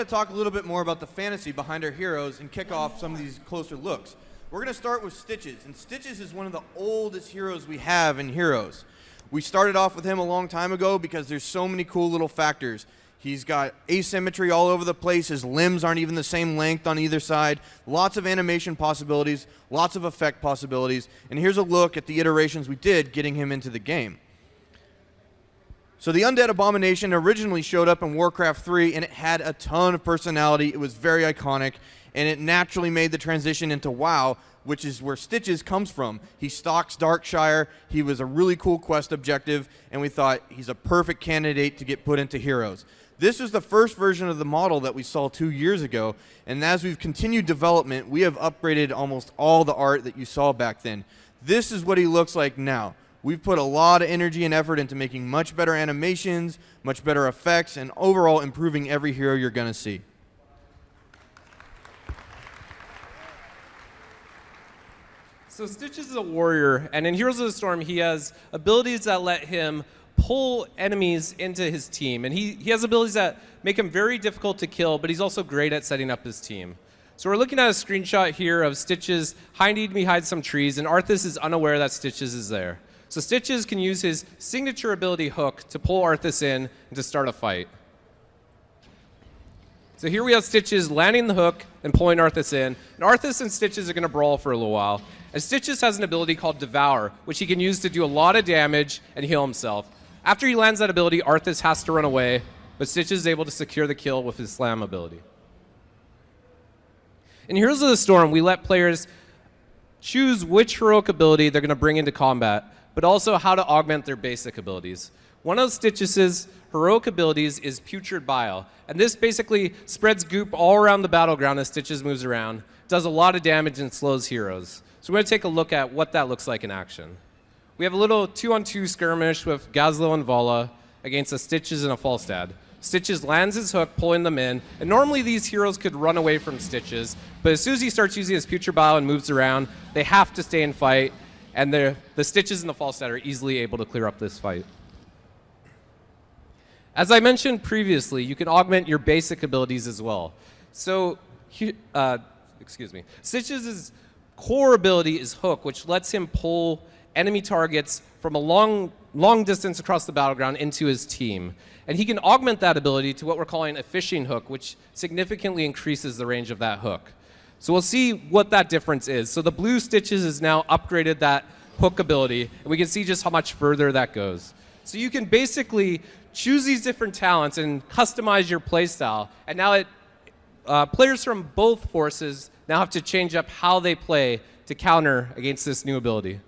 going to talk a little bit more about the fantasy behind our heroes and kick off some of these closer looks. We're going to start with Stitches, and Stitches is one of the oldest heroes we have in Heroes. We started off with him a long time ago because there's so many cool little factors. He's got asymmetry all over the place. His limbs aren't even the same length on either side. Lots of animation possibilities, lots of effect possibilities. And here's a look at the iterations we did getting him into the game. So the Undead Abomination originally showed up in Warcraft 3, and it had a ton of personality. It was very iconic, and it naturally made the transition into WoW, which is where Stitches comes from. He stalks Darkshire. He was a really cool quest objective, and we thought he's a perfect candidate to get put into Heroes. This was the first version of the model that we saw 2 years ago, and as we've continued development, we have upgraded almost all the art that you saw back then. This is what he looks like now. We've put a lot of energy and effort into making much better animations, much better effects, and overall improving every hero you're going to see. So Stitches is a warrior, and in Heroes of the Storm, he has abilities that let him pull enemies into his team. And he has abilities that make him very difficult to kill, but he's also great at setting up his team. So we're looking at a screenshot here of Stitches hiding behind some trees, and Arthas is unaware that Stitches is there. So Stitches can use his signature ability Hook to pull Arthas in and to start a fight. So here we have Stitches landing the hook and pulling Arthas in. And Arthas and Stitches are going to brawl for a little while. And Stitches has an ability called Devour, which he can use to do a lot of damage and heal himself. After he lands that ability, Arthas has to run away, but Stitches is able to secure the kill with his Slam ability. In Heroes of the Storm, we let players choose which heroic ability they're going to bring into combat, but also how to augment their basic abilities. One of Stitches' heroic abilities is Putrid Bile, and this basically spreads goop all around the battleground as Stitches moves around, does a lot of damage, and slows heroes. So we're going to take a look at what that looks like in action. We have a little 2-on-2 skirmish with Gazlo and Vala against a Stitches and a Falstad. Stitches lands his hook, pulling them in, and normally these heroes could run away from Stitches, but as soon as he starts using his Putrid Bile and moves around, they have to stay and fight, and the Stitches and the Falstad are easily able to clear up this fight. As I mentioned previously, you can augment your basic abilities as well. So, Stitches' core ability is Hook, which lets him pull enemy targets from a long distance across the battleground into his team. And he can augment that ability to what we're calling a fishing hook, which significantly increases the range of that hook. So we'll see what that difference is. So the blue Stitches has now upgraded that hook ability, and we can see just how much further that goes. So you can basically choose these different talents and customize your playstyle. And now players from both forces now have to change up how they play to counter against this new ability.